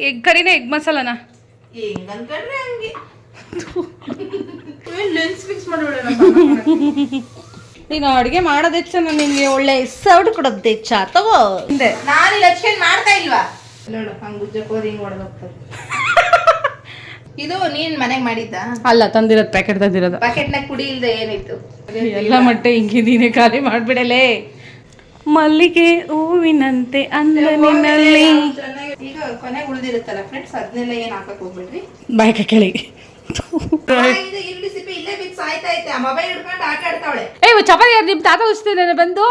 Egg ಕರಿನ egg ಮಸಾಲಾನ ಹೆಂಗನ್ಕಂಡ್ರೆ ಹಂಗೆ lens fix ಮಾಡಿಬಿಡೋಣ. ನೀನು ಅಡುಗೆ ಮಾಡೋದು ಹೆಚ್ಚ, ನಾನು ನಿಮಗೆ ಒಳ್ಳೆ ಸೌಟ್ ಕೊಡೋದು ಹೆಚ್ಚ ತಗೋ ಹಿಂದೆ. ನಾನು ಇಲ್ಲಿ ಹಚ್ಕೊಂಡು ಮಾಡ್ತಾ ಇಲ್ವಾ ನೋಡು, ಹಂಗೆ ಗುಜ್ಜಕ್ಕೋದು ಹಿಂಗೆ ಹೊಡೆದೋಗ್ತದೆ. ಇದು ನೀನ್ ಮನೆಗೆ ಮಾಡಿದ್ದ ಅಲ್ಲ, ತಂದಿರೋದು ಪ್ಯಾಕೆಟ್ ತಂದಿರೋದು. ಪ್ಯಾಕೆಟ್ನಾಗ ಪುಡಿ ಇಲ್ದೆ ಏನಿತ್ತು ಎಲ್ಲ ಮಟ್ಟೆ ಹಿಂಗೆ ನೀನೇ ಖಾಲಿ ಮಾಡ್ಬಿಡಲೇ. ಮಲ್ಲಿಗೆ ಹೂವಿನಂತೆ ಅಂದ ನಿನ್ನಲ್ಲಿ. ಈಗ ಕೊನೆಗೆ ಉಳಿದಿರುತ್ತಲ್ಲ ಫ್ರೆಂಡ್ಸ್, ಅದನ್ನೆಲ್ಲ ಏನು ಹಾಕಕ್ ಹೋಗ್ಬಿಡ್ರಿ ಬಾಯ್ಕ ಕೆಳಗೆ. ಈರುಳ್ಳಿ ಸಿಪ್ಪೆ ಇಲ್ಲೇ ಬಿದ್ದು ಸಾಯ್ತಾ ಐತೆ. ಆ ಮೊಬೈಲ್ ಹಿಡ್ಕೊಂಡು ಆಟ ಆಡ್ತಾವಳೆ. ಚಪಾತಿ ಯಾರು ನಿಮ್ಮ ತಾತ ಉಚ್ತೇನೆ ಬಂದು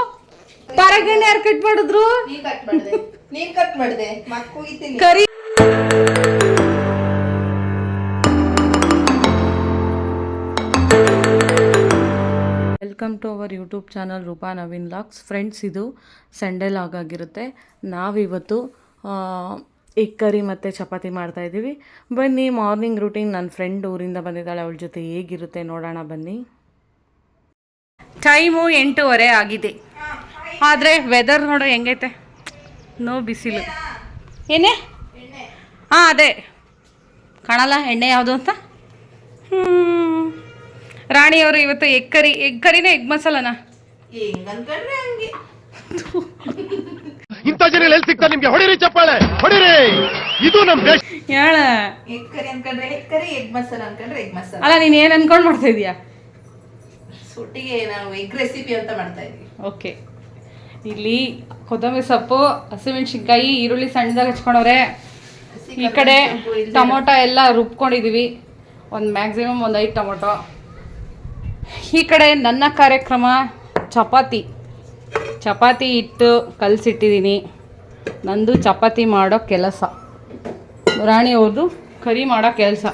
ಪರಗಣ್ಣೆ ಯಾರು ಕಟ್ ಮಾಡಿದ್ರು? ನೀನ್ ಕಟ್ ಮಾಡಿದೆ ಮಕ್ಕಳಿದ್ದೀನಿ ಕರಿ. Welcome to our YouTube channel Roopa Naveen vlogs. Friends, ಇದು ಸಂಡೇ ಲಾಗ್ ಆಗಿರುತ್ತೆ. ನಾವಿವತ್ತು ಎಗ್ ಕರಿ ಮತ್ತು ಚಪಾತಿ ಮಾಡ್ತಾಯಿದ್ದೀವಿ. ಬನ್ನಿ, ಮಾರ್ನಿಂಗ್ ರೂಟೀನ್. ನನ್ನ ಫ್ರೆಂಡ್ ಊರಿಂದ ಬಂದಿದ್ದಾಳೆ, ಅವಳ ಜೊತೆ ಹೇಗಿರುತ್ತೆ ನೋಡೋಣ ಬನ್ನಿ. ಟೈಮು 8:30 ಆಗಿದೆ. ಆದರೆ ವೆದರ್ ನೋಡೋ ಹೆಂಗೈತೆ, ನೋ ಬಿಸಿಲು. ಏನೇ? ಹಾಂ, ಅದೇ ಕಾಣಲ್ಲ ಎಣ್ಣೆ ಯಾವುದು ಅಂತ. ರಾಣಿಯವರು ಇವತ್ತು ಎಗ್ ಕರಿನ ಎಗ್ ಮಸಾಲಾನ ಹೆಂಗನ್ಕಂಡ್ರೆ ಹಂಗೆ. ಇಂಥ ಜನ ಎಲ್ಲಿ ಸಿಗ್ತಾರೆ ನಿಮ್ಗೆ? ಹೊಡಿರಿ ಚಪ್ಪಾಳೆ, ಹೊಡಿರಿ. ಇದು ನಮ್ ದೇಶ. ಹೇಳ. ಎಗ್ ಕರಿ ಅನ್ಕೊಂಡ್ರೆ ಎಗ್ ಕರಿ, ಎಗ್ ಮಸಾಲ ಅನ್ಕೊಂಡ್ರೆ ಎಗ್ ಮಸಾಲ. ಅಲ್ಲ, ನೀನು ಏನು ಅನ್ಕೊಂಡು ಮಾಡ್ತಾ ಇದೀಯಾ? ಒಟ್ಟಿಗೆ ನಾವು ಎಗ್ ರೆಸಿಪಿ ಅಂತ ಮಾಡ್ತಾ ಇದ್ವಿ. ಓಕೆ. ಇಲ್ಲಿ ಕೊತ್ತಂಬರಿ ಸೊಪ್ಪು, ಹಸಿಮೆಣ್ಸಿನ್ಕಾಯಿ, ಈರುಳ್ಳಿ ಸಣ್ಣದಾಗಿ ಹಚ್ಕೊಂಡವ್ರೆ. ಈ ಕಡೆ ಟೊಮೊಟೊ ಎಲ್ಲ ರುಬ್ಕೊಂಡಿದ್ದೀವಿ, ಒಂದು ಮ್ಯಾಕ್ಸಿಮಮ್ ಒಂದು 5 ಟೊಮೊಟೊ. ಈ ಕಡೆ ನನ್ನ ಕಾರ್ಯಕ್ರಮ ಚಪಾತಿ ಹಿಟ್ಟು ಕಲಸಿಟ್ಟಿದ್ದೀನಿ. ನಂದು ಚಪಾತಿ ಮಾಡೋ ಕೆಲಸ, ರಾಣಿ ಅವ್ರದ್ದು ಕರಿ ಮಾಡೋ ಕೆಲಸ.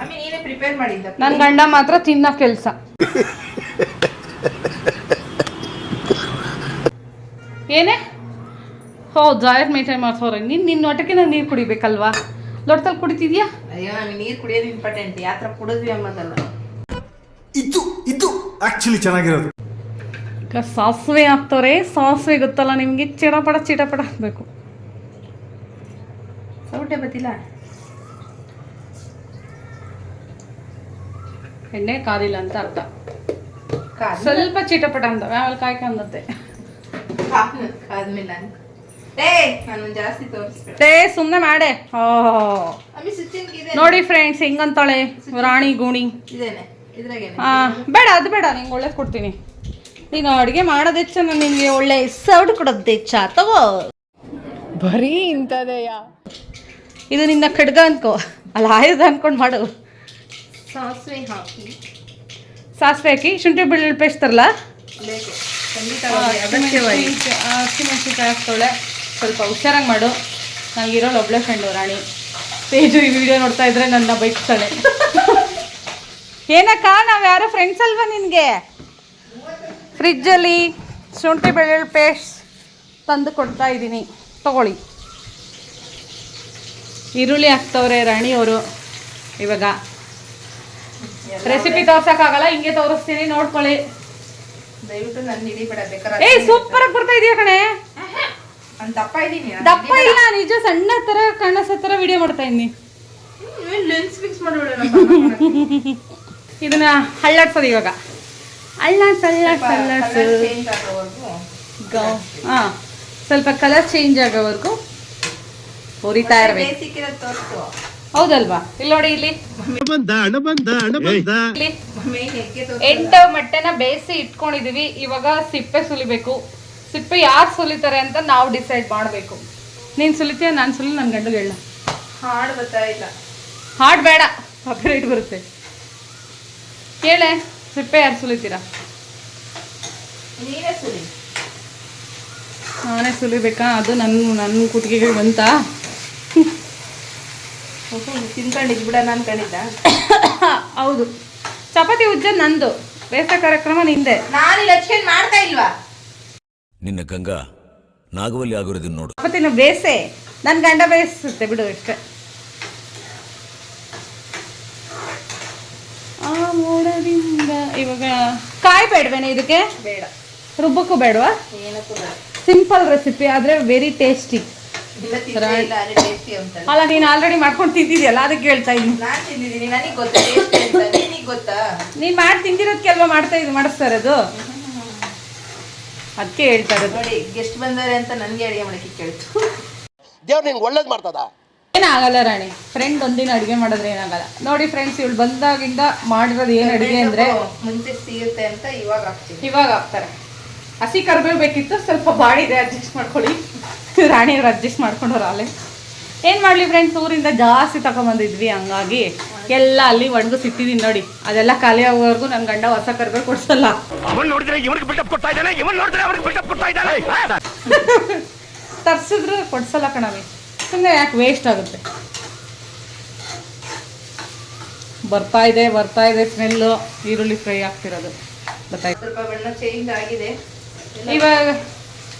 ಪ್ರಿಪೇರ್ ಮಾಡಿದ್ದ. ನನ್ನ ಗಂಡ ಮಾತ್ರ ತಿನ್ನೋ ಕೆಲಸ. ಏನೇ? ಹೌದು, ಜಾಯರ್ ಮೇಟೈ ಮಾಡ್ಸೋರೆ. ನಿನ್ನ ಒಟ್ಟಿಗೆ ನಾನು ನೀರು ಕುಡಿಬೇಕಲ್ವಾ? ಲೊಟ್ಟಲ್ಲಿ ಕುಡಿತಿದ್ಯಾ? ಅಯ್ಯೋ, ನಮಗೆ ನೀರು ಕುಡಿಯೋದು ಇಂಪಾರ್ಟೆಂಟ್. ಯಾತ್ರ ಕುಡಿದ್ವಿ ಅನ್ನೋದಲ್ಲ. ಇದು ಆಕ್ಚುಲಿ ಚೆನ್ನಾಗಿರೋದು. ಈಗ ಸಾಸಿವೆ ಹಾಕ್ತವ್ರೆ. ಸಾಸಿವೆ ಗೊತ್ತಲ್ಲ ನಿಮಗೆ, ಚಿಟಪಟ ಹಾಕಬೇಕು. ಸೌಟೆ ಬತ್ತಿಲ್ಲ. ಎಣ್ಣೆ ಕಾದಿಲ್ಲ ಅಂತ ಅರ್ಥ. ಸ್ವಲ್ಪ ಚಿಟಪಟ ಅಂತ ಆಮೇಲೆ ಕಾಯ್ಕೊಂಡತ್ತೆ. ಆದ್ಮೇಲೆ ನಾನು ಜಾಸ್ತಿ ತೋರಿಸ್ಬೇಡ. ಸುಮ್ಮನೆ ಮಾಡೆ. ನೋಡಿ ಫ್ರೆಂಡ್ಸ್, ಹೆಂಗಂತಾಳೆ ರಾಣಿ ಗೂಣಿ. ಬೇಡ, ಅದು ಬೇಡ, ನಿಂಗೆ ಒಳ್ಳೇದು ಕೊಡ್ತೀನಿ. ನೀನು ಅಡುಗೆ ಮಾಡೋದು ಹೆಚ್ಚ, ನಾನು ನಿನಗೆ ಒಳ್ಳೆ ಸೌಟ್ ಕೊಡೋದು ಹೆಚ್ಚ ತಗೋ. ಬರೀ ಇಂಥದೆಯಾ? ಇದು ನಿನ್ನ ಖಡ್ಗ ಅನ್ಕೋ, ಅಲ್ಲ ಆಯುಧ ಅನ್ಕೊಂಡು ಮಾಡು. ಸಾಸಿವೆ ಹಾಕಿ ಶುಂಠಿ ಬೆಳ್ಳುಳ್ಳಿ ಪೇಸ್ಟ್ ತರಲ್ಲ. ಹಸಿಮೆಣ್ಸಿನ್ಕಾಯಿ ಹಾಕ್ತಾಳೆ. ಸ್ವಲ್ಪ ಹುಷಾರಾಗಿ ಮಾಡು. ನನಗಿರೋಳು ಒಬ್ಳೆ ಫ್ರೆಂಡು ರಾಣಿ. ತೇಜು ಈ ವಿಡಿಯೋ ನೋಡ್ತಾ ಇದ್ರೆ ನನ್ನ ಬೈಕ್ತಾಳೆ. ಏನಕ್ಕ, ನಾವು ಯಾರು ಫ್ರೆಂಡ್ಸ್ ಅಲ್ವಾ ನಿನಗೆ? ಫ್ರಿಜ್ಜಲ್ಲಿ ಶುಂಠಿ ಬೆಳ್ಳುಳ್ಳಿ ಪೇಸ್ಟ್ ತಂದು ಕೊಡ್ತಾ ಇದ್ದೀನಿ, ತಗೊಳ್ಳಿ. ಈರುಳ್ಳಿ ಹಾಕ್ತವ್ರೆ ರಾಣಿಯವರು. ಇವಾಗ ರೆಸಿಪಿ ತೋರ್ಸೋಕ್ಕಾಗಲ್ಲ, ಹಿಂಗೆ ತೋರಿಸ್ತೀನಿ, ನೋಡ್ಕೊಳ್ಳಿ ದಯವಿಟ್ಟು. ನನ್ನ ಹಿಡಿಬೇಡ ಬೇಕಾದ್ರೆ. ಸೂಪರ್ ಆಗಿ ಬರ್ತಾ ಇದೆಯಾ ಕಣೆ? ದಪ್ಪ ಇದ್ದೀನಿ. ದಪ್ಪ ಇಲ್ಲ, ನಿಜ ಸಣ್ಣ ತರ ಕಾಣಿಸೋ ತರ ವಿಡಿಯೋ ಮಾಡ್ತಾ ಇದ್ದೀನಿ. ಲೆನ್ಸ್ ಫಿಕ್ಸ್ ಮಾಡಿಬಿಡೋಣ. ಇದನ್ನ ಹಳ್ಳಾಡ್ಸೋದು ಇವಾಗ. ಸ್ವಲ್ಪ ಕಲರ್ ಚೇಂಜ್ ಆಗೋವರೆಗೂ ಹುರಿತಾ ಇರ್ಬೇಕು. ಹೌದಲ್ವಾ? ಇಲ್ಲಿ ನೋಡಿ, ಇಲ್ಲಿ 8 ಮೊಟ್ಟೆನ ಬೇಯಿಸಿ ಇಟ್ಕೊಂಡಿದೀವಿ. ಇವಾಗ ಸಿಪ್ಪೆ ಸುಲಿಬೇಕು. ಸಿಪ್ಪೆ ಯಾರು ಸುಲಿತಾರೆ ಅಂತ ನಾವು ಡಿಸೈಡ್ ಮಾಡಬೇಕು. ನೀನು ಸುಲಿತೀಯ, ನಾನು ಸುಲಿ, ನನ್ನ ಗಂಡು ಹೇಳ. ಹಾಡು ಬರ್ತಾ ಇಲ್ಲ. ಹಾಡು ಬೇಡ, ಕಾಪಿರೈಟ್ ಬರುತ್ತೆ. ಹೇಳೆ, ಸಿಪ್ಪೆ ಯಾರು ಸುಲಿತೀರಾ? ನೀನೇ ಸುಲಿ. ನಾನೇ ಸುಲಿಬೇಕಾ? ಅದು ನನ್ನ ಕುತ್ತಿಗೆಗೆ ಬಂತ. ತಿನ್ಕೊಂಡಿದ್ ಬಿಡ ನಾನು ಕಂಡಿದ್ದ. ಹೌದು, ಚಪಾತಿ ಉಜ್ಜ ನಂದು, ಬೇಸ ಕಾರ್ಯಕ್ರಮ ನಿಂದೆ. ನಾನು ಇಲ್ಲಿ ಹಚ್ಕೊಂಡು ಮಾಡ್ತಾ ಇಲ್ವಾ? ನಿನ್ನ ಗಂಗಾ ನಾಗವಲ್ಲಿ ಆಗಿರೋದನ್ನ ನೋಡು. ಚಪಾತಿನ ಬೇಸೆ, ನನ್ನ ಗಂಡ ಬೇಯಿಸುತ್ತೆ ಬಿಡು ಅಷ್ಟೇ. ಇವಾಗ ಕಾಯಿ ಬೇಡವೇನೆ ಇದಕ್ಕೆ? ಬೇಡ. ರುಬ್ಬಕ್ಕೂ ಬೇಡವಾ? ಏನಕ್ಕೂ ಬೇಡ. ಸಿಂಪಲ್ ರೆಸಿಪಿ ಆದರೆ ವೆರಿ ಟೇಸ್ಟಿ. ಇಲ್ಲ ತಿಂದೇ ಇಲ್ಲ ಅರೆ ಟೇಸ್ಟಿ ಅಂತ ಅಲ್ಲ ನೀನು ಆಲ್ರೆಡಿ ಮಾಡ್ಕೊಂಡು ತಿಂತಿದ್ಯಲ್ಲ ಅದಕ್ಕೆ ಹೇಳ್ತಾ ಇದ್ದೀನಿ. ನಾನು ತಿಂದಿದ್ದೀನಿ, ನನಗೆ ಗೊತ್ತಾ ಟೇಸ್ಟಿ ಅಂತ. ನಿನಗೆ ಗೊತ್ತಾ? ನೀನು ಮಾಡಿ ತಿಂದಿರೋದಕ್ಕೆ ಅಲ್ವಾ ಮಾಡಿಸ್ತಾ ಇರೋದು, ಅದಕ್ಕೆ ಹೇಳ್ತಾ ಇರೋದು. ನೋಡಿ ಗೆಸ್ಟ್ ಬಂದಾರೆ ಅಂತ ನನಗೆ ಅಡುಗೆ ಮಾಡಕ್ಕೆ ಕೇಳ್ತು. ದೇವ್ರು ನಿಂಗೆ ಒಳ್ಳೇದು ಮಾಡ್ತದ. ಏನಾಗಲ್ಲ ರಾಣಿ, ಫ್ರೆಂಡ್ ಒಂದಿನ ಅಡುಗೆ ಮಾಡಿದ್ರೆ ಏನಾಗಲ್ಲ. ನೋಡಿ ಫ್ರೆಂಡ್ಸ್, ಇವಳು ಬಂದಾಗಿಂದ ಮಾಡಿರೋದು ಏನು ಅಡುಗೆ ಅಂದರೆ ಮುಂಚೆ ಸಿಗುತ್ತೆ ಅಂತ ಇವಾಗ ಹಾಕ್ತೀವಿ. ಇವಾಗ ಹಾಕ್ತಾರೆ. ಹಸಿ ಕರಿಬೇವು ಬೇಕಿತ್ತು, ಸ್ವಲ್ಪ ಬಾಡಿದೆ, ಅಡ್ಜಸ್ಟ್ ಮಾಡ್ಕೊಳ್ಳಿ. ರಾಣಿಯವ್ರು ಅಡ್ಜಸ್ಟ್ ಮಾಡ್ಕೊಂಡವ್ರು ಅಲ್ಲೇ. ಏನು ಮಾಡಲಿ ಫ್ರೆಂಡ್ಸ್, ಊರಿಂದ ಜಾಸ್ತಿ ತಗೊಂಬಂದಿದ್ವಿ, ಹಂಗಾಗಿ ಎಲ್ಲ ಅಲ್ಲಿ ಒಣಗಿಸಿಟ್ಟಿದ್ದೀನಿ ನೋಡಿ. ಅದೆಲ್ಲ ಖಾಲಿ ಆಗೋವರೆಗೂ ನನ್ನ ಗಂಡ ಹೊಸ ಕರಿಬೇವು ಕೊಡ್ಸಲ್ಲ. ಅವನ್ ನೋಡಿದ್ರೆ ಇವನಿಗೆ ಬಿಲ್ಡಪ್ ಕೊಡ್ತಾ ಇದ್ದಾನೆ, ಇವನ್ ನೋಡಿದ್ರೆ ಅವ್ರಿಗೆ ಬಿಲ್ಡಪ್ ಕೊಡ್ತಾ ಇದ್ದಾನೆ. ತರ್ಸಿದ್ರು ಕೊಡ್ಸಲ್ಲ ಕಣವಿ, ಸುಮ್ಮನೆ ಯಾಕೆ ವೇಸ್ಟ್ ಆಗುತ್ತೆ. ಬರ್ತಾ ಇದೆ ಸ್ಮೆಲ್ಲು. ಈರುಳ್ಳಿ ಫ್ರೈ ಆಗ್ತಿರೋದು ಗೊತ್ತಾಯ್ತು. ಸ್ವಲ್ಪ ಬಣ್ಣ ಚೇಂಜ್ ಆಗಿದೆ, ಇವಾಗ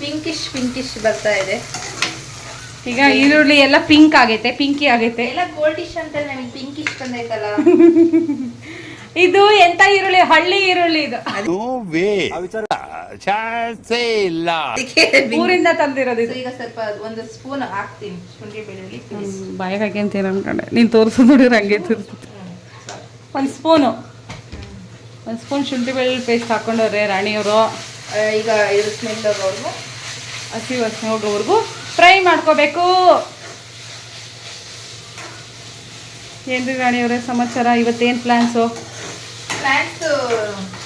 ಪಿಂಕಿಶ್ ಬರ್ತಾ ಇದೆ. ಈಗ ಈರುಳ್ಳಿ ಎಲ್ಲ ಪಿಂಕ್ ಆಗೈತೆ, ಪಿಂಕಿ ಆಗೈತೆ. ಎಲ್ಲ ಗೋಲ್ಡಿಶ್ ಅಂತ ನನಗೆ ಪಿಂಕಿಶ್ ಬಂದೈತಲ್ಲ. ಇದು ಎಂತ ಈರುಳ್ಳಿ? ಹಳ್ಳಿ ಈರುಳ್ಳಿ ಇದು, ಊರಿಂದ ತಂದಿರೋದು ಇದು. ಈಗ ಸ್ವಲ್ಪ ಒಂದು ಸ್ಪೂನ್ ಹಾಕ್ತೀನಿ ಶುಂಠಿ ಬೆಳ್ಳುಳ್ಳಿ ಪೇಸ್ಟ್. ಬಾಯಿಗೆ ಹಾಕ್ಯಂತೀನಿ ಅನ್ಕೊಂಡೆ, ನೀನು ತೋರಿಸೋದು ನೋಡಿದ್ರೆ ಹಂಗೆ ತೋರಿಸುತ್ತೆ. ಒಂದು ಸ್ಪೂನ್ ಶುಂಠಿ ಬೆಳ್ಳುಳ್ಳಿ ಪೇಸ್ಟ್ ಹಾಕೊಂಡವ್ರೆ ರಾಣಿಯವರು. ಈಗ ಇದ್ರ ಸ್ಮೆಲ್ ಹೋಗೋರ್ಗು, ಹಸಿ ವಾಸನೆ ಹೋಗೋವರೆಗೂ ಫ್ರೈ ಮಾಡ್ಕೋಬೇಕು. ಏನ್ರಿ ರಾಣಿಯವರೇ ಸಮಾಚಾರ? ಇವತ್ತೇನು ಪ್ಲ್ಯಾನ್ಸು?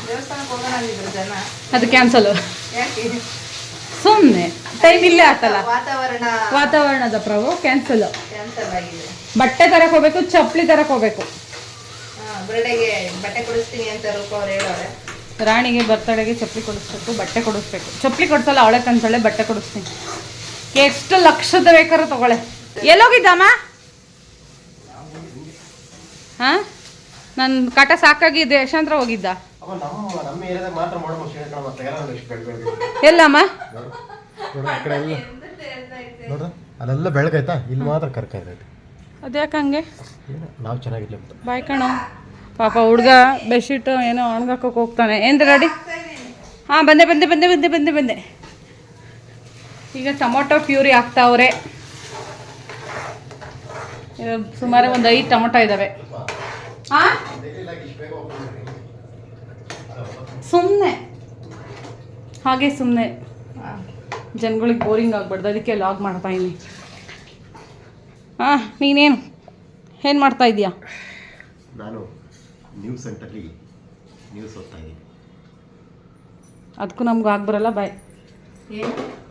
ದೇವಸ್ಥಾನಕ್ಕೆ ಹೋಗೋಣ ಅಂದಿದ್ರು ಜನ, ಅದು ಕ್ಯಾನ್ಸಲ್. ಯಾಕೆ? ಸುಮ್ಮನೆ ಟೈಮ್ ಇಲ್ಲೇ ಆತಲ್ಲ, ವಾತಾವರಣದ ಪ್ರಭಾವ ಕ್ಯಾನ್ಸಲ್ ಆಗಿದೆ. ಬಟ್ಟೆ ತರಕ್ಕೆ ಹೋಗ್ಬೇಕು, ಚಪ್ಪಲಿ ತರಕ್ಕೆ ಹೋಗ್ಬೇಕು. ಬರ್ಡೇಗೆ ಬಟ್ಟೆ ಕೊಡಿಸ್ತೀನಿ ಅಂತ ರೂಪ ಅವ್ರು ಹೇಳೋರೆ. ರಾಣಿಗೆ ಬರ್ತಡೆಗೆ ಚಪ್ಪಲಿ ಕೊಡಿಸ್ಬೇಕು, ಬಟ್ಟೆ ಕೊಡಿಸ್ಬೇಕು. ಚಪ್ಪಲಿ ಕೊಡ್ಸಲ್ಲ, ಅವಳೆ ಕಂತಾಳೆ, ಬಟ್ಟೆ ಕೊಡಿಸ್ತೀನಿ. ಎಷ್ಟು ಲಕ್ಷದ ಬೇಕಾದ್ರೂ ತಗೊಳ್ಳೆ. ಎಲ್ಲೋಗಿದ್ದಮ್ಮ? ಹಾಂ, ನನ್ನ ಕಾಟ ಸಾಕಾಗಿದೆ. ಯಶಾಂತ್ರ ಹೋಗಿದ್ದ? ಎಲ್ಲಮ್ಮ? ಅಲ್ಲೆಲ್ಲ ಬೆಳಗಾಯ್ತಾ, ಇಲ್ಲಿ ಮಾತ್ರ ಕರ್ಕಾಯ್ತು. ಅದ್ಯಾಕಂಗೆ? ನಾವು ಚೆನ್ನಾಗಿಲ್ಲ ಬಾಯ್ ಕಣೋ. ಪಾಪ ಹುಡುಗ ಬೆಡ್ಶೀಟ್ ಏನೋ ಒಣಗಾಕೋಕೆ ಹೋಗ್ತಾನೆ. ಏನು ರೆಡಿ? ಹಾಂ, ಬಂದೆ. ಈಗ ಟೊಮೊಟೊ ಪ್ಯೂರಿ ಹಾಕ್ತಾವ್ರೆ. ಸುಮಾರು ಒಂದು 5 ಟೊಮೊಟೊ ಇದ್ದಾವೆ. ಹಾಂ, ಸುಮ್ಮನೆ ಜನಗಳಿಗೆ ಬೋರಿಂಗ್ ಆಗ್ಬಾರ್ದು, ಅದಕ್ಕೆ ಲಾಗ್ ಮಾಡ್ತಾ ಇದ್ದೀನಿ. ಹಾಂ, ನೀನೇನು ಏನು ಮಾಡ್ತಾ ಇದೀಯಾ? ನಾನು ನ್ಯೂಸ್ ಸೆಂಟರ್ಲಿ ನ್ಯೂಸ್ ಓದ್ತಾ ಇದ್ದೀನಿ. ಅದಕ್ಕೂ ನಮ್ಗೆ ಆಗ್ಬರಲ್ಲ ಬಾಯ್.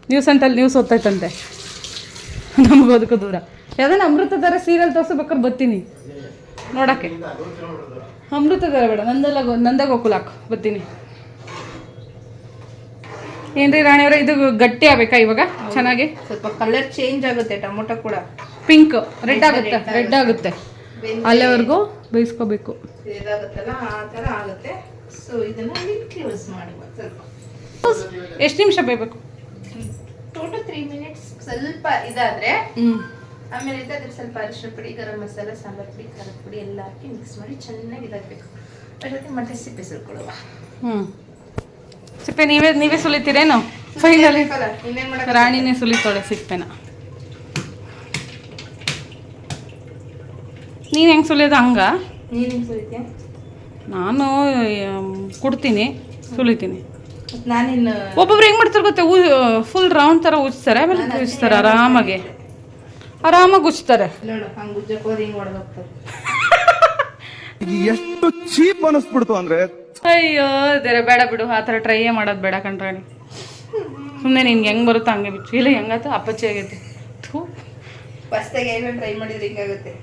ನ್ಯೂಸ್ ಸೆಂಟಲ್ಲಿ ನ್ಯೂಸ್ ಓದ್ತೈತಂತೆ, ನಮಗೂ ಅದಕ್ಕೂ ದೂರ. ಯಾವ್ದಾನ ಅಮೃತಧಾರ ಸೀರಿಯಲ್ ತೋರಿಸ್ಬೇಕಾದ್ರೆ ಬರ್ತೀನಿ ನೋಡೋಕ್ಕೆ. ಅಮೃತಧಾರ ಬೇಡ, ನಂದಗೋಕುಲಾಕ್ ಬರ್ತೀನಿ. ಏನ್ರಿ ರಾಣಿಯವರೇ, ಇದು ಗಟ್ಟಿ ಆಗ್ಬೇಕಾ ಇವಾಗ? ಚೆನ್ನಾಗಿ ಸ್ವಲ್ಪ ಕಲರ್ ಚೇಂಜ್ ಆಗುತ್ತೆ, ಟೊಮೊಟೊ ಕೂಡ ಪಿಂಕ್ ರೆಡ್ ಆಗುತ್ತೆ. ಅಲ್ಲಿವರೆಗೂ ಬೇಯಿಸ್ಕೋಬೇಕು. ಇದಾಗುತ್ತಲ್ಲ, ಆ ಥರ ಆಗುತ್ತೆ. ಸೊ ಇದನ್ನ ಕ್ಲೋಸ್ ಮಾಡಿ ಸ್ವಲ್ಪ. ಎಷ್ಟು ನಿಮಿಷ ಬೇಯಬೇಕು? 2 to 3 ಮಿನಿಟ್ಸ್. ಸ್ವಲ್ಪ ಇದಾದ್ರೆ ಆಮೇಲೆ ಅದಕ್ಕೆ ಸ್ವಲ್ಪ ಅರಿಶಿನ ಪುಡಿ, ಗರಂ ಮಸಾಲ, ಸಾಂಬಾರ್ ಪುಡಿ, ಖಾರದ ಪುಡಿ ಎಲ್ಲ ಹಾಕಿ ಮಿಕ್ಸ್ ಮಾಡಿ ಚೆನ್ನಾಗಿ ಇದಾಗಬೇಕು. ಅಷ್ಟೊತ್ತಿಗೆ ಮತ್ತೆ ಸಿಪ್ಪೆ ಸುಲ್ಕೊಳ್ಳುವ. ಸಿಪ್ಪೆ ನೀವೇ ಸುಲಿತೀರೇನು? ಫೈನಲಿ ಇನ್ನೇನು ಮಾಡೋದು, ರಾಣಿನೇ ಸುಲಿತಾಳೆ ಸಿಪ್ಪೆನ. ನೀನು ಹೆಂಗೆ ಸುಲಿಯೋದು ಹಂಗ? ನೀನು ಹೆಂಗೆ ಸುಲಿತೀಯ? ನಾನು ಕೊಡ್ತೀನಿ, ಸುಲಿತೀನಿ. ನಾನಿನ್ನು ಒಬ್ಬೊಬ್ರು ಹೆಂಗೆ ಮಾಡ್ತಾರೆ ಗೊತ್ತೆ, ಫುಲ್ ರೌಂಡ್ ಥರ ಉಜ್ತಾರೆ, ಆಮೇಲೆ ಉಜ್ತಾರೆ. ಆರಾಮಾಗಿ ಉಜ್ತಾರೆ ನೋಡು, ಹಂಗೆ ಉಜ್ಜಕ್ಕೆ ಹೋದ್ರೆ ಹಿಂಗೆ ಹೊಡೆದೋಗ್ತದೆ. ಎಷ್ಟು ಚೀಪ್ ಅನಿಸ್ಬಿಡ್ತು ಅಂದ್ರೆ. ಅಯ್ಯೋ ಬೇಡ ಬಿಡು, ಆ ಥರ ಟ್ರೈಯೇ ಮಾಡೋದು ಬೇಡ ಕಣ್ರಾಣಿ. ಸುಮ್ಮನೆ ನಿನ್ಗೆ ಹೆಂಗೆ ಬರುತ್ತೋ ಹಂಗೆ ಬಿಚ್ಚು. ಇಲ್ಲ ಹೆಂಗಾಯ್ತು, ಅಪ್ಪಚ್ಚಿ ಆಗೈತೆ. ಥೂ, ಫಸ್ಟಾಗಿ ಏನೇನು ಟ್ರೈ ಮಾಡಿದ್ರೆ ಹಿಂಗಾಗುತ್ತೆ.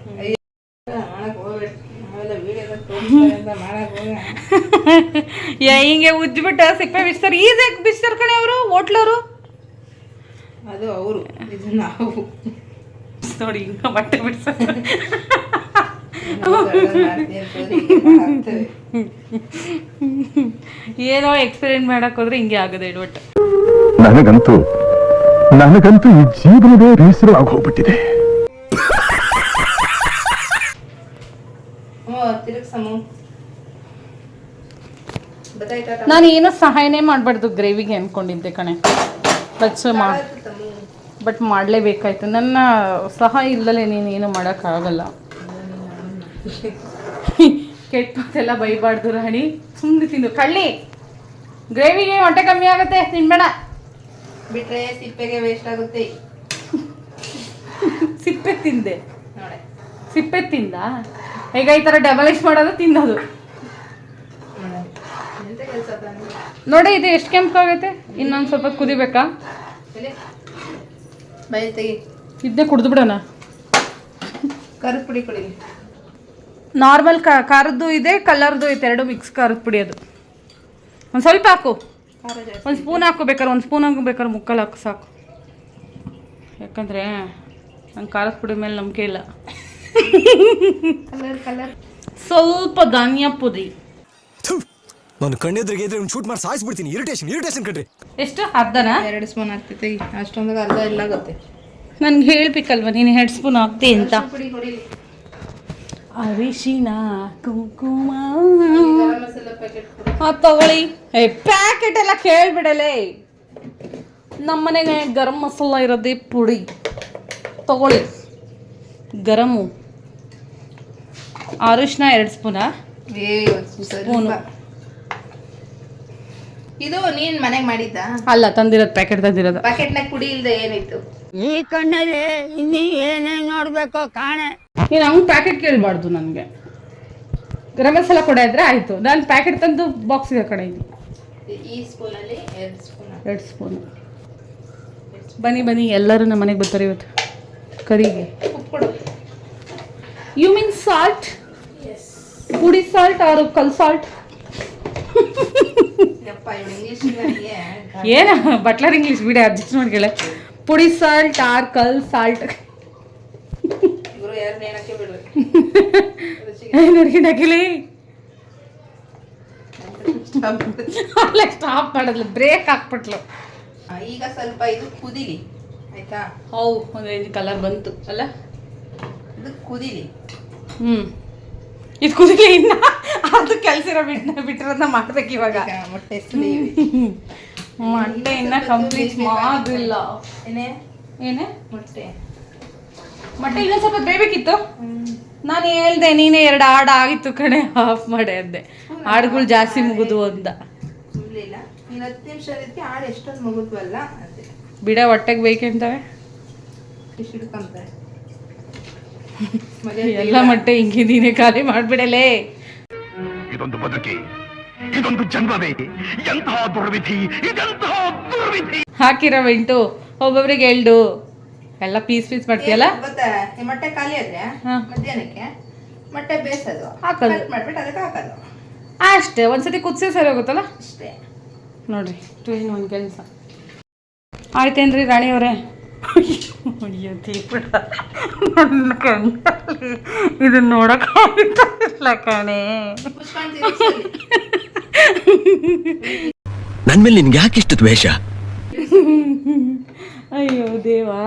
ಮಾಡಕ್ಕೆ ಹೋಗ್ಬೇಡಿ, ಆಮೇಲೆ ವೀಡಿಯೋದಲ್ಲಿ ತೋರಿಸ್ತಾರೆ ಅಂತ ಮಾಡಕ್ಕೆ ಹೋಗ. ಹಿಂಗೆ ಉಜ್ಜಿಬಿಟ್ಟು ಸಿಪ್ಪೆ ಬಿಚ್ತಾರೆ. ಈಸಿಯಾಗಿ ಬಿಚ್ತಾರೆ ಕಣೆ ಅವರು, ಹೋಟ್ಲವರು. ಅದು ಅವರು, ಇದು ನಾವು. ನೋಡಿ ಹಿಂಗೆ ಬಟ್ಟೆ ಬಿಡ್ತಾರೆ. ಏನೋ ಎಕ್ಸ್ಪೆರಿಮೆಂಟ್ ಮಾಡಕ್ ಹೋದ್ರೆ ಹಿಂಗೆ ಆಗದೆ ಒಟ್ಟು. ನನಗಂತೂ ಈ ಜೀವನವೇ ಬೇಸರ ಆಗೋಗ್ಬಿಟ್ಟಿದೆ. ನಾನು ಏನೋ ಸಹಾಯನೇ ಮಾಡಬಾರ್ದು ಗ್ರೇವಿಗೆ ಅನ್ಕೊಂಡಿದ್ದೆ ಕಣೆ. ಬಟ್ ಮಾಡಲೇಬೇಕಾಯ್ತು. ನನ್ನ ಸಹಾಯ ಇಲ್ಲದೆ ನೀನೇನು ಮಾಡೋಕ್ಕಾಗಲ್ಲ. ಕೆಟ್ಟ ಮಾತೆಲ್ಲ ಬೈಬಾರ್ದು ರಾಣಿ, ಸುಮ್ಮನೆ ತಿಂದು. ಕಳ್ಳಿ ಗ್ರೇವಿಗೆ ಹೊಟ್ಟೆ ಕಮ್ಮಿ ಆಗುತ್ತೆ, ತಿನ್ಬೇಡ. ಬಿಟ್ರೆ ಸಿಪ್ಪೆಗೆ ವೇಸ್ಟ್ ಆಗುತ್ತೆ. ಸಿಪ್ಪೆ ತಿಂದೆ ನೋಡೆ, ಸಿಪ್ಪೆ ತಿಂದ. ಈಗ ಈ ಥರ ಡಬಲೈಸ್ ಮಾಡೋದು ತಿನ್ನೋದು ಎಂತ ಕೆಲಸ ನೋಡಿ. ಇದು ಎಷ್ಟು ಕೆಂಪಾಗೈತೆ, ಇನ್ನೊಂದು ಸ್ವಲ್ಪ ಕುದಿಬೇಕಾ? ಬೈ ತೆಗಿ, ಇದನ್ನೇ ಕುಡ್ದು ಬಿಡೋಣ. ಖಾರದ ಪುಡಿ ಕೊಡಿ. ನಾರ್ಮಲ್ ಖಾರದ್ದು ಇದೆ, ಕಲರ್ದು ಐತೆ, ಎರಡು ಮಿಕ್ಸ್ ಖಾರದ ಪುಡಿ. ಅದು ಒಂದು ಸ್ವಲ್ಪ ಹಾಕು, ಖಾರ ಜಾಸ್ತಿ. ಒಂದು ಸ್ಪೂನ್ ಹಾಕೋಬೇಕಾರೆ, ಒಂದು ಸ್ಪೂನ್ ಹಾಕೋಬೇಕಾರೆ ಮುಕ್ಕಲ್ಲಿ ಹಾಕು ಸಾಕು. ಯಾಕಂದರೆ ನಂಗೆ ಖಾರದ ಪುಡಿ ಮೇಲೆ ನಂಬಿಕೆ ಇಲ್ಲ. ಕಲರ್ ಸ್ವಲ್ಪ ಧನಿಯಾ ಪುಡಿ. ನಾನು ಕಣ್ಣೆದ್ರಿಗೆ ಇದ್ರೆ ಶೂಟ್ ಮಾಡಿ ಸಾಯಿಸ್ಬಿಡ್ತೀನಿ. ಇರಿಟೇಷನ್ ಕಣ್ರಿ. ಎಷ್ಟು? ಅರ್ಧನಾ? 2 ಸ್ಪೂನ್ ಹಾಕ್ತೈತೆ. ಅಷ್ಟೊಂದಾಗ ಅರ್ಧ ಇಲ್ಲ ಆಗುತ್ತೆ. ನನಗೆ ಹೇಳ್ಬೇಕಲ್ವ ನೀನು 2 ಸ್ಪೂನ್ ಹಾಕ್ತಿ ಅಂತ. ಪುಡಿ ಕೊಡಿ. ಅರಿಶಿನ ಕುಂಕುಮ ಗರಂ ಮಸಾಲ ಪ್ಯಾಕೆಟ್ ಕೊಡಿ. ತಗೊಳ್ಳಿ. ಪ್ಯಾಕೆಟ್ ಎಲ್ಲ ಕೇಳ್ಬಿಡಲೇ, ನಮ್ಮನೆಗೆ ಗರಂ ಮಸಾಲ ಇರೋದೇ ಪುಡಿ. ತಗೊಳ್ಳಿ. ಗರಮು. ಅರಿಶಿನ 2 ಸ್ಪೂನಾ? ಸ್ಪೂನು. ಇದು ನೀನ್ ಮನೆಗೆ ಮಾಡಿದ್ದ? ಅಲ್ಲ, ತಂದಿರೋದು, ಪ್ಯಾಕೆಟ್ ತಂದಿರೋದು. ಪ್ಯಾಕೆಟ್ನಾಗ ಪುಡಿ ಇಲ್ದೆ ಏನಿತ್ತು? ಈ ಕಣ್ಣಲ್ಲಿ ಇನ್ನೀ ಏನೇನು ನೋಡ್ಬೇಕೋ ಕಾಣೆ. ನೀನು ಹಂಗೆ ಪ್ಯಾಕೆಟ್ ಕೇಳಬಾರ್ದು ನನಗೆ. ಗರಂ ಮಸಾಲ ಕೊಡೆ ಇದ್ರೆ ಆಯಿತು. ನಾನು ಪ್ಯಾಕೆಟ್ ತಂದು ಬಾಕ್ಸಿಗೆ ಕಡೆ ಇದ್ದೀನಿ. ಈ ಸ್ಪೂನಲ್ಲಿ 2 ಸ್ಪೂನ್. 2 ಸ್ಪೂನು. ಬನ್ನಿ ಎಲ್ಲರೂ ನಮ್ಮ ಮನೆಗೆ ಬರ್ತಾರೆ ಇವತ್ತು ಕರಿಗೆ. ಉಪ್ಪು ಕೊಡು. You mean salt? ಪುಡಿ ಸಾಲ್ಟ್ ಆರು ಕಲ್ ಸಾಲ್ಟ್? ಯಪ್ಪ, ಇವ್ಳು ಇಂಗ್ಲೀಷ್ ಏನ ಬಟ್ಲರ್ ಇಂಗ್ಲೀಷ್ ಬಿಡಿ, ಅಡ್ಜಸ್ಟ್ ಮಾಡ್ಕೊಳ್ಳೆ. ಪುಡಿ ಸಾಲ್ಟ್ ಆರ್ ಕಲ್ ಸಾಲ್ಟ್. ಇವರು ಯಾರನ್ನ ಏನಕ್ಕೆ ಬಿಡ್ಬೇಕು. ನೋಡ್ಕೊಂಡಾಕಿಲಿ ಅಲ್ಲ, ಸ್ಟಾಪ್ ಮಾಡೋದ್ಲು, ಬ್ರೇಕ್ ಹಾಕ್ಬಿಟ್ಲು. ಈಗ ಸ್ವಲ್ಪ ಇದು ಕುದಿಲಿ, ಆಯ್ತಾ? ಹೌ ಒಂದು ರೇಂಜ್ ಕಲರ್ ಬಂತು ಅಲ್ಲ. ಇದು ಕುದಿಲಿ. ಇದು ಕುದಿಲಿ. ಇನ್ನ ಅದು ಕೆಲಸ ಬಿಟ್ಟಿರೋದನ್ನ ಮಾಡ್ಬೇಕು ಇವಾಗ. ಮೊಟ್ಟೆ ಸುಲಿ. ಮೊಟ್ಟೆ ಇನ್ನ ಕಂಪ್ಲೀಟ್ ಮಾಡಿಲ್ಲ. ಏನೇ ಮೊಟ್ಟೆ ಇನ್ನೊಂದು ಸ್ವಲ್ಪ ಬೇಯಬೇಕಿತ್ತು. ನಾನು ಹೇಳ್ದೆ, ನೀನೇ 2 ಹಾಡು ಆಗಿತ್ತು ಕಣೆ, ಆಫ್ ಮಾಡಿ ಅಂದೆ. ಹಾಡುಗಳು ಜಾಸ್ತಿ ಮುಗಿದು ಅಂದ. ಮುಗ್ಲಿಲ್ಲ. ನೀನು 10 ನಿಮಿಷ ಅದಕ್ಕೆ ಹಾಡು ಎಷ್ಟೊಂದು ಮುಗಿದ್ವಲ್ಲ ಅದೇ. ಬಿಡ, ಹೊಟ್ಟೆಗೆ ಬೇಕಂತವೆ ಇಷ್ಟು ಹಿಡ್ಕೊಂತಾರೆ. ಎಲ್ಲ ಮೊಟ್ಟೆ ಹಿಂಗೆ ನೀನೇ ಖಾಲಿ ಮಾಡ್ಬಿಡಲೇ. ಇದೊಂದು ಬದುಕಿ, ಇದೊಂದು ಜನ್ಮವೇ, ಎಂತಹ ದುರ್ವಿಧಿ, ಇದೆಂತಹ ದುರ್ವಿಧಿ. ಹಾಕಿರೋ ವೆಂಟು ಒಬ್ಬೊಬ್ರಿಗೆ 2 ಎಲ್ಲ ಪೀಸ್ ಮಾಡ್ತೀಯಲ್ಲ. ಗೊತ್ತಾ, ಈ ಮೊಟ್ಟೆ ಖಾಲಿ ಆದ್ರೆ ಮಧ್ಯಾಹ್ನಕ್ಕೆ ಮೊಟ್ಟೆ ಬೇಯಿಸೋದು, ಹಾಕೋದು, ಮಾಡ್ಬಿಟ್ಟು ಅದಕ್ಕೆ ಹಾಕೋದು ಅಷ್ಟೇ. ಒಂದ್ಸತಿ ಕುದಿಸಿ ಸರಿ ಹೋಗುತ್ತಲ್ಲ ಅಷ್ಟೇ. ನೋಡ್ರಿ, ಏನು ಒಂದು ಕೆಲಸ ಆಯ್ತೇನ್ರಿ ರಾಣಿಯವರೇ? ಇದನ್ನ ನೋಡಕ್ಕಾಗಿಲ್ಲ ಕಣೆ. ನನ್ ಮೇಲೆ ನಿನ್ಗೆ ಯಾಕೆ ಇಷ್ಟು ದ್ವೇಷ? ಅಯ್ಯೋ ದೇವಾ.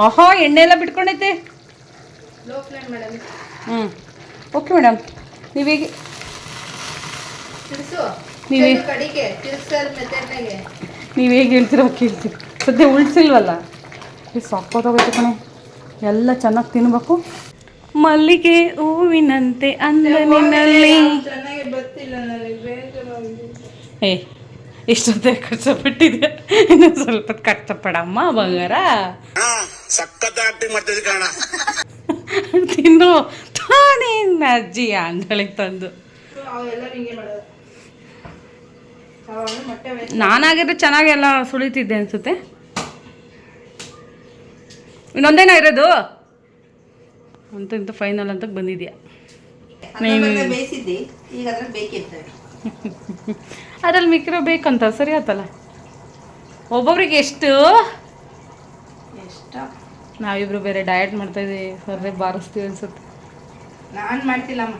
ಆಹಾ, ಎಣ್ಣೆ ಎಲ್ಲ ಬಿಟ್ಕೊಂಡೈತೆ. Low flame madam. Okay madam. ನೀವೀಗ ತಿರ್ಸು. ನೀವೇ ಕಡಿಗೆ ತಿರ್ಸರ್ ಮೆತ್ತನೆಗೆ. ನೀವು ಹೇಗೆ ಹೇಳ್ತೀರೋ ಕೇಳ್ತೀವಿ. ಸದ್ಯ ಉಳಿಸಿಲ್ವಲ್ಲ, ಸಾಕೋದಾಗೈತೆ ಕಣೆ. ಎಲ್ಲ ಚೆನ್ನಾಗಿ ತಿನ್ಬೇಕು. ಮಲ್ಲಿಗೆ ಹೂವಿನಂತೆ ಅಂದ ನಿನ್ನಲ್ಲಿ. ಚೆನ್ನಾಗಿ ಗೊತ್ತಿಲ್ಲ ನನಗೆ, ಬೇಜಾರಾಗಿದೆ. ಇಷ್ಟೊತ್ತೇ ಕಷ್ಟಪಟ್ಟಿದ್ದೆ, ಇನ್ನು ಸ್ವಲ್ಪ ಕಷ್ಟಪಡಮ್ಮ ಬಂಗಾರ. ತಿನ್ನು ತಾನೇ ಅಜ್ಜಿ ಅಂದಳಿಗೆ ತಂದು. ಅವೆಲ್ಲರೂ ಹಿಂಗೆ ಮಾಡೋದು. ನಾನಾಗಿದ್ರೆ ಚೆನ್ನಾಗಿ ಎಲ್ಲ ಸುಳಿತಿದ್ದೆ ಅನ್ಸುತ್ತೆ. ಇನ್ನೊಂದೇನ ಇರೋದು ಅಂತ ಇಂತ ಫೈನಲ್ ಅಂತ ಬಂದಿದ್ಯಾ? ಬೇಯಿಸಿದ್ದಿ, ಈಗ ಅದ್ರಲ್ಲಿ ಬೇಕಿರ್ತವೆ. ಅದ್ರಲ್ಲಿ ಮಿಕ್ಕಿರೋ ಬೇಕಂತ ಸರಿ ಆತಲ್ಲ. ಒಬ್ಬೊಬ್ರಿಗೆ ಎಷ್ಟು ನಾವಿಬ್ರು ಬೇರೆ ಡಯಟ್ ಮಾಡ್ತಾ ಇದೀವಿ, ಸರ್ರೆ ಬಾರಿಸ್ತೀವಿ ಅನ್ಸುತ್ತೆ. ನಾನು ಮಾಡ್ತಿಲ್ಲಮ್ಮ,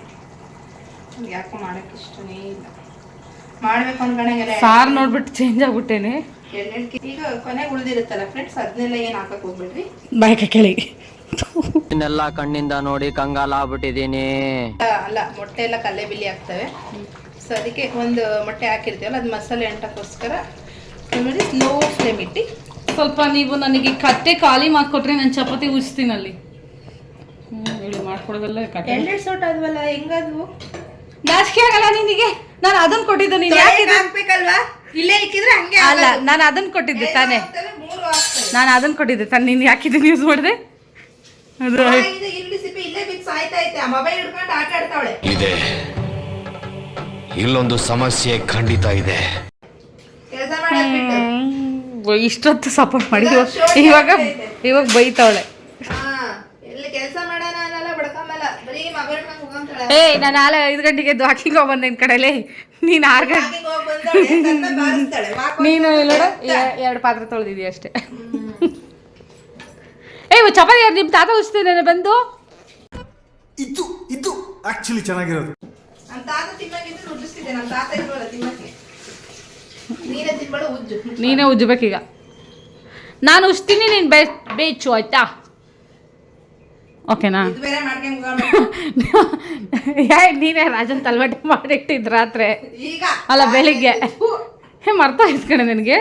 ಯಾಕೋ ಮಾಡಕ್ಕೆ ಇಷ್ಟನೇ ಇಲ್ಲ. ಮಾಡ್ಬೇಕು ಅನ್ಕೊಂಡಂಗೆಲ್ಲ ಸಾರು ನೋಡ್ಬಿಟ್ಟು ಚೇಂಜ್ ಆಗ್ಬಿಟ್ಟೇನೆ. ಈಗ ಕೊನೆಗೆ ಉಳಿದಿರುತ್ತಲ್ಲ ಫ್ರೆಂಡ್ಸ್, ಅದನ್ನೆಲ್ಲ ಏನು ಹಾಕಕ್ ಹೋಗ್ಬಿಡ್ರಿ. ಬಾಯ್ಕ ಕೆಳಗೆ ಇನ್ನೆಲ್ಲ ಕಣ್ಣಿಂದ ನೋಡಿ ಕಂಗಾಲ ಆಗ್ಬಿಟ್ಟಿದೀನಿ. ಅಲ್ಲ, ಮೊಟ್ಟೆ ಎಲ್ಲ ಕಲ್ಲೆ ಬಿಲ್ಲಿ ಆಗ್ತವೆ. ಸೊ ಅದಕ್ಕೆ ಒಂದು ಮೊಟ್ಟೆ ಹಾಕಿರ್ತೀವಲ್ಲ, ಅದು ಮಸಾಲೆ ಅಂಟಕ್ಕೋಸ್ಕರ ನೋಡಿ ಸ್ಲೋ ಫ್ಲೇಮ್ ಇಟ್ಟು ಸ್ವಲ್ಪ ನೀವು ನನಗೆ ಕಟ್ಟೆ ಖಾಲಿ ಮಾಡಿಕೊಟ್ರೆ ನಾನು ಚಪಾತಿ ಉಜ್ತೀನಿ ಅಲ್ಲಿ. ಹೇಳಿ ಮಾಡ್ಕೊಡೋದಲ್ಲ ಕಟ್ಟೆ. 2 ಸೋಟ್ ಆದ್ವಲ್ಲ, ಹೆಂಗಾದ್ವು? ನಾಚಿಕೆ ಆಗಲ್ಲ ನಿನಗೆ? ನಾನು ಅದನ್ನ ಕೊಟ್ಟಿದ್ದು ನೀನು ಯಾಕೆ ಹಾಕ್ಬೇಕಲ್ವಾ? ಇಲ್ಲೇ ಇಕ್ಕಿದ್ರೆ ಹಂಗೆ ಅಲ್ಲ, ನಾನು ಅದನ್ನ ಕೊಟ್ಟಿದ್ದೆ ತಾನೇ. ನಾನು ಅದನ್ನ ಕೊಟ್ಟಿದ್ದೆ ತಾನೆ, ನೀನು ಯಾಕಿದನ್ನು ಯೂಸ್ ಮಾಡಿದೆ? ಅದು ಇಲ್ಲಿ ಸಿಪ್ಪೆ ಇಲ್ಲೇ ಬಿದ್ದು ಸಾಯ್ತಾ ಐತೆ. ಆ ಮೊಬೈಲ್ ಹಿಡ್ಕೊಂಡು ಆಟ ಆಡ್ತಾವಳೆ. ಇದೆ ಇಲ್ಲೊಂದು ಸಮಸ್ಯೆ ಖಂಡಿತ ಇದೆ. ಕೆಲಸ ಮಾಡಕ್ಕೆ ಇಷ್ಟೊತ್ತು ಸಪೋರ್ಟ್ ಮಾಡಿ ಇವಾಗ ಬೈತಾವಳೆ. ಎಲ್ಲಿ ಕೆಲಸ ಮಾಡೋಣ ಅನ್ನಲ್ಲ, ಬಡ್ಕೊಂಬಲ್ಲ, ಬರೀ ಮೊಬೈಲ್ ಹಿಡ್ಕೊಂಡು ಹೋಗಂತಾಳೆ. ನಾನು ನಾಳೆ 5 ಗಂಟೆಗೆ ಎದ್ದು ವಾಕಿಂಗ್ ಹೋಗ್ಬಂದೆ ನಿನ್ ಕಡೆಯಲ್ಲಿ. ನೀನು 6 ಗಂಟೆ ನೀನು ಇಲ್ಲ 2 ಪಾತ್ರೆ ತೊಳೆದಿದ್ದೀಯ ಅಷ್ಟೇ. ಚಪಾತಿ ಯಾರು ನಿಮ್ಮ ತಾತ ಉಜ್ತೇನೆ ಬಂದು? ಇದು ಆಕ್ಚುಲಿ ಚೆನ್ನಾಗಿರೋದು. ನಮ್ಮ ತಾತ ತಿನ್ನೋಗಿದ್ದು ಉಜ್ಜಿಸ್ತಿದ್ದೆ. ನಮ್ಮ ತಾತ ಇಲ್ವಲ್ಲ ತಿನ್ನಕ್ಕೆ. ನೀನೇ ತಿನ್ಬೇಡ, ಉಜ್ಜು. ನೀನೇ ಉಜ್ಜಬೇಕೀಗ. ನಾನು ಉಜ್ತೀನಿ, ನೀನು ಬೇಚು ಆಯ್ತಾ? ಓಕೆನಾ? ಬೇರೆ ಮಾಡ್ಕೊಂಡು ನೀನೇ ರಾಜನ್ ತಲ್ವಟೆ ಮಾಡಿಟ್ಟಿದ್ದು ರಾತ್ರಿ ಈಗ ಅಲ್ಲ ಬೆಳಿಗ್ಗೆ. ಮರ್ತ ಇಸ್ಕಣೆ ನಿನಗೆ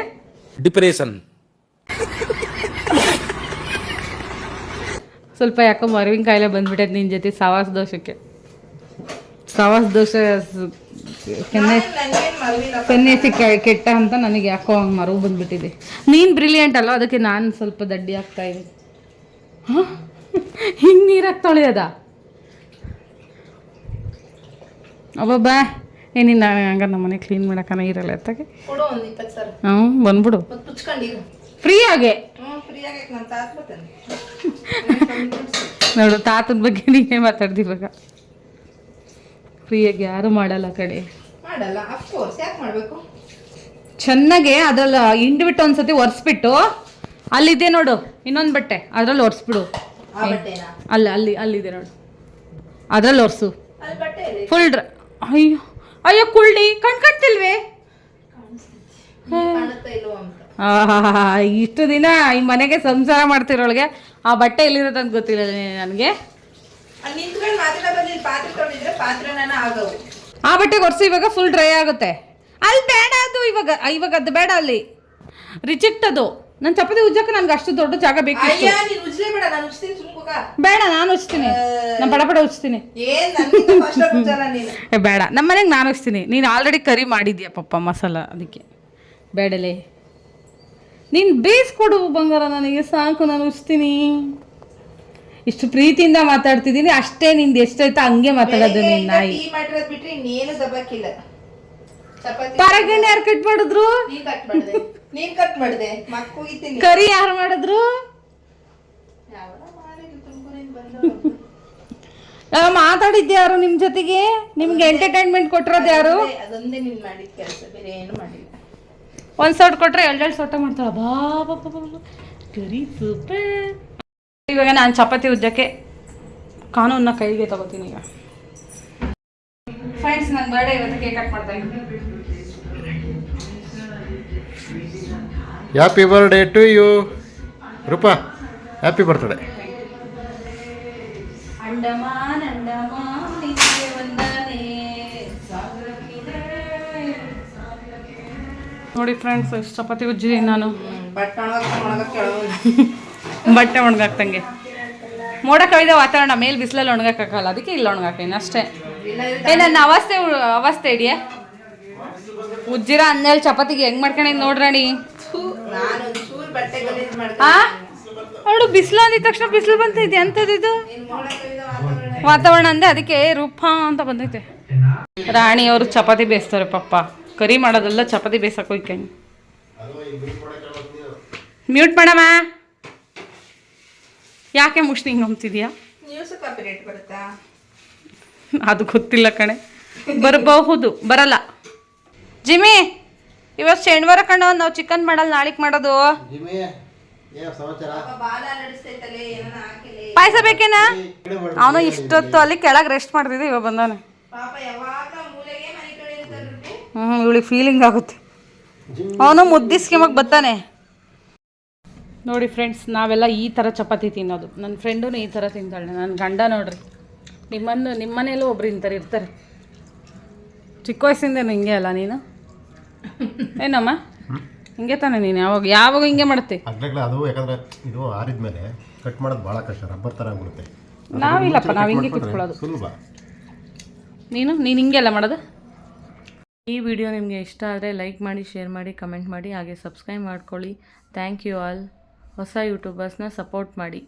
ಡಿಪ್ರೆಷನ್. ಸ್ವಲ್ಪ ಯಾಕೋ ಮರವಿನ ಕಾಯಿಲೆ ಬಂದ್ಬಿಟ್ಟೈತೆ ನಿನ್ನ ಜೊತೆ ಸವಾಸ ದೋಷಕ್ಕೆ. ಸವಾಸ ದೋಷ ಕೆನ್ನೆ ಕೆಟ್ಟ ಅಂತ ನನಗೆ ಯಾಕೋ ಹಂಗೆ ಮರವು ಬಂದ್ಬಿಟ್ಟಿದೆ. ನೀನು ಬ್ರಿಲಿಯಂಟ್ ಅಲ್ಲ, ಅದಕ್ಕೆ ನಾನು ಸ್ವಲ್ಪ ದಡ್ಡಿ ಆಗ್ತಾ ಇದ್ದೀನಿ. ಹಾಂ, ಹಿಂಗೆ ನೀರಾಗಿ ತೊಳೆಯೋದ? ಅಬ್ಬಬ್ಬಾ, ಏನಿಲ್ಲ ಹಂಗಾರೆ ನಮ್ಮ ಮನೆ ಕ್ಲೀನ್ ಮಾಡೋಕೆ ಇರಲ್ಲ ಎತ್ತಾಗೆ. ಕೊಡು ಒಂದು 20 ಸಾವಿರ. ಹ್ಞೂ ಬಂದ್ಬಿಡು ಮುಚ್ಕೊಂಡಿರು ಫ್ರೀಯಾಗೆ. ಫ್ರೀಯಾಗಿ ನಾನು ತಾತ ಬರ್ತಾನೆ. ನೋಡು, ತಾತನ ಬಗ್ಗೆ ನೀವೇ ಮಾತಾಡ್ದಿ ಇವಾಗ. ಫ್ರೀಯಾಗಿ ಯಾರು ಮಾಡಲ್ಲ ಕಡೆ. ಮಾಡಲ್ಲ, ಅಫ್ಕೋರ್ಸ್. ಯಾಕೆ ಮಾಡಬೇಕು? ಚೆನ್ನಾಗೆ ಅದ್ರಲ್ಲಿ ಹಿಂಡ್ಬಿಟ್ಟು ಒಂದ್ಸತಿ ಒರೆಸ್ಬಿಟ್ಟು, ಅಲ್ಲಿದೆ ನೋಡು ಇನ್ನೊಂದು ಬಟ್ಟೆ, ಅದ್ರಲ್ಲಿ ಒರೆಸ್ಬಿಡು. ಆ ಬಟ್ಟೆನಾ? ಅಲ್ಲಿದೆ ನೋಡು, ಅದ್ರಲ್ಲಿ ಒರೆಸು ಅಲ್ಲಿ ಬಟ್ಟೆ ಇದೆ. ಫುಲ್ ಅಯ್ಯೋ ಅಯ್ಯೋ ಕುಳ್ಳಿ ಕಣ್ಕಟ್ತಿಲ್ವೇ? ಕಾಣುತ್ತಾ ಇಲ್ವೋ ಅಂತ. ಇಷ್ಟು ದಿನ ಈ ಮನೆಗೆ ಸಂಸಾರ ಮಾಡ್ತಿರೋಳಿಗೆ ಆ ಬಟ್ಟೆ ಎಲ್ಲಿರೋದು ಅಂತ ಗೊತ್ತಿಲ್ಲ ನನಗೆ. ಅಲ್ಲಿ ನಿಂತ್ಕೊಂಡು ಮಾತಾಡೋ ಬದಲು ಪಾತ್ರೆ ತೊಗೊಂಡಿದ್ರೆ ಪಾತ್ರೆನ ಆಗವು. ಆ ಬಟ್ಟೆಗೆ ಒರೆಸಿ ಇವಾಗ ಫುಲ್ ಡ್ರೈ ಆಗುತ್ತೆ. ಅಲ್ಲಿ ಬೇಡ ಅದು, ಇವಾಗ ಅದು ಬೇಡ, ಅಲ್ಲಿ ರಿಜೆಕ್ಟ್ ಅದು. ನನ್ನ ಚಪಾತಿ ಉಜ್ಜಕ್ಕೆ ನನಗೆ ಅಷ್ಟು ದೊಡ್ಡ ಜಾಗ ಬೇಕು. ಅಯ್ಯ, ನೀನು ಉಜ್ಲೇ ಬೇಡ, ನಾನು ಉಜ್ತೀನಿ ಸುಮ್ಕೋಗ. ಬೇಡ, ನಾನು ಉಜ್ತೀನಿ, ನಾನು ಪಡ ಉಜ್ತೀನಿ. ಏನ್ ನನಗಿಂತ ಫಸ್ಟ್ ಉಜ್ಜಲ್ಲ ನೀನು. ಬೇಡ, ನಮ್ಮ ಮನೆಗೆ ನಾನು ಉಜ್ತೀನಿ. ನೀನು ಆಲ್ರೆಡಿ ಕರಿ ಮಾಡಿದ್ಯಾ ಪಪ್ಪ ಮಸಾಲ, ಅದಕ್ಕೆ ಬೇಡಲೇ. ನೀನು ಬೇಯಿಸ್ಕೊಡು ಬಂಗಾರ, ನನಗೆ ಸಾಕು, ನಾನು ಉಜ್ತೀನಿ. ಇಷ್ಟು ಪ್ರೀತಿಯಿಂದ ಮಾತಾಡ್ತಿದ್ದೀನಿ, ಅಷ್ಟೇ ನಿಂದು ಎಷ್ಟಾಯ್ತು ಹಂಗೆ ಮಾತಾಡೋದು. ನಿನ್ನ ನಾಯಿ ಟೀ ಮಾಡಿರೋದು ಬಿಟ್ರೆ ಇನ್ನೇನು ದಬ್ಬಾಕಿಲ್ಲ. ಚಪಾತಿ ಪರಗಣ್ಣೆ ಯಾರು ಕಟ್ ಮಾಡಿದ್ರು? ನೀನ್ ಕಟ್ ಮಾಡಿದೆ. ಮಕ್ಕೋಗಿದ್ದೀನಿ. ಕರಿ ಯಾರು ಮಾಡಿದ್ರು? ಮಾತಾಡಿದ್ದೆ ಯಾರು ನಿಮ್ಮ ಜೊತೆಗೆ? ನಿಮ್ಗೆ ಎಂಟರ್ಟೈನ್ಮೆಂಟ್ ಕೊಟ್ಟಿರೋದು ಯಾರು? ಅದೊಂದೇ ನೀನ್ ಮಾಡಿದ ಕೆಲಸ, ಬೇರೆ ಏನು ಮಾಡಿಲ್ಲ. ಒಂದು ಸೌಟ್ ಕೊಟ್ರೆ 2 ಸೌಟ ಮಾಡ್ತಾಳ. ಬಾ ಕರಿ ಸೂಪರ್. ಇವಾಗ ನಾನು ಚಪಾತಿ ಉಜ್ಜಕ್ಕೆ ಕಾನೂನನ್ನ ಕೈಗೆ ತಗೋತೀನಿ. ಈಗ ಫ್ರೆಂಡ್ಸ್, ನನ್ನ ಬರ್ಡೇ ಇವತ್ತು ಕೇಕ್ ಕಟ್ ಮಾಡ್ತಾ ಇದ್ದೀನಿ. Happy birthday to you Roopa. Happy birthday. Andaman ನಿನಗೆ ವಂದನೆ. ನೋಡಿ ಫ್ರೆಂಡ್ಸ್, ಎಷ್ಟು ಚಪಾತಿ ಉಜ್ಜಿದ್ದೀನಿ ನಾನು. ಬಟ್ಟೆ ಒಣಗಾಕ್ತಂಗೆ. ಮೋಡ ಕವಿದ ವಾತಾವರಣ, ಮೇಲೆ ಬಿಸಿಲಲ್ಲಿ ಒಣಗಾಕಲ್ಲ, ಅದಕ್ಕೆ ಇಲ್ಲಿ ಒಣಗಾಕೀನಿ ಅಷ್ಟೇ. ನನ್ನ ಅವಸ್ಥೆ ಹಿಡಿಯೇ ಉಜ್ಜಿರ 12 ಚಪಾತಿಗೆ ಹೆಂಗ್ ಮಾಡ್ಕೊಂಡಿ ನೋಡ್ರಾಣಿ. ಅವಳು ಬಿಸಿಲು ಅಂದಿದ ತಕ್ಷಣ ಬಿಸಿಲು ಬಂತೈತೆ. ಅಂಥದ್ದು ವಾತಾವರಣ ಅಂದೆ, ಅದಕ್ಕೆ ರೂಪ ಅಂತ ಬಂದೈತೆ. ರಾಣಿ ಅವರು ಚಪಾತಿ ಬೇಯಿಸ್ತಾರೆ ಪಪ್ಪ. ಕರಿ ಮಾಡೋದಲ್ಲ, ಚಪಾತಿ ಬೇಯಿಸಕ್ಕೆ ಹೋಯ್ಕೊಂಡು. ಮ್ಯೂಟ್ ಮಾಡಮ್ಮ. ಯಾಕೆ ಮುಷ್ಟಿ ಹಿಂಗೆ ಹೊಮ್ತಿದ್ಯಾ? ಅದು ಗೊತ್ತಿಲ್ಲ ಕಣೆ. ಬರಬಹುದು, ಬರಲ್ಲ. ಜಿಮ್ಮಿ, ಇವತ್ತು ಶನಿವಾರ ಕಣ, ನಾವು ಚಿಕನ್ ಮಾಡಲ್ಲ, ನಾಳೆಗೆ ಮಾಡೋದು. ಪಾಯಸ ಬೇಕೇನಾ? ಅವನು ಇಷ್ಟೊತ್ತು ಅಲ್ಲಿ ಕೆಳಗೆ ರೆಸ್ಟ್ ಮಾಡ್ತಿದ್ದೆ, ಇವಾಗ ಬಂದಾನೆ. ಇವಳಿಗೆ ಫೀಲಿಂಗ್ ಆಗುತ್ತೆ. ಅವನು ಮುದ್ದಿಸ್ಕೆಮಕ್ಕೆ ಬರ್ತಾನೆ. ನೋಡಿ ಫ್ರೆಂಡ್ಸ್, ನಾವೆಲ್ಲ ಈ ಥರ ಚಪಾತಿ ತಿನ್ನೋದು. ನನ್ನ ಫ್ರೆಂಡೂ ಈ ಥರ ತಿಂತಾಳೆ. ನನ್ನ ಗಂಡ ನೋಡ್ರಿ, ನಿಮ್ಮ ಮನೆಯಲ್ಲೂ ಒಬ್ರು ಇಂಥರು ಇರ್ತಾರೆ. ಚಿಕ್ಕ ವಯಸ್ಸಿಂದ ಹಿಂಗೆ ಅಲ್ಲ ನೀನು? ಏನಮ್ಮ ಹಿಂಗೆ ತಾನೆ ನೀನು ಯಾವಾಗ ಹಿಂಗೆ ಮಾಡ್ತೆ. ಅಗ್ಲಗ್ಲ ಅದು ಯಾಕಂದ್ರೆ ಇದು ಆರಿದ್ಮೇಲೆ ಕಟ್ ಮಾಡೋದು ಭಾಳ ಕಷ್ಟ, ರಬ್ಬರ್ ಥರ ಆಗ್ಬಿಡುತ್ತೆ. ನಾವಿಲ್ಲಪ್ಪ, ನಾವು ಹಿಂಗೆ ಕಿತ್ಕೊಳ್ಳೋದು. ಸುಲಭ. ನೀನು ಹಿಂಗೆಲ್ಲ ಮಾಡೋದು. ಈ ವಿಡಿಯೋ ನಿಮಗೆ ಇಷ್ಟ ಆದರೆ ಲೈಕ್ ಮಾಡಿ, ಶೇರ್ ಮಾಡಿ, ಕಮೆಂಟ್ ಮಾಡಿ, ಹಾಗೆ ಸಬ್ಸ್ಕ್ರೈಬ್ ಮಾಡ್ಕೊಳ್ಳಿ. Thank you all. ಹೊಸ ಯೂಟ್ಯೂಬರ್ಸ್ನ ಸಪೋರ್ಟ್ ಮಾಡಿ.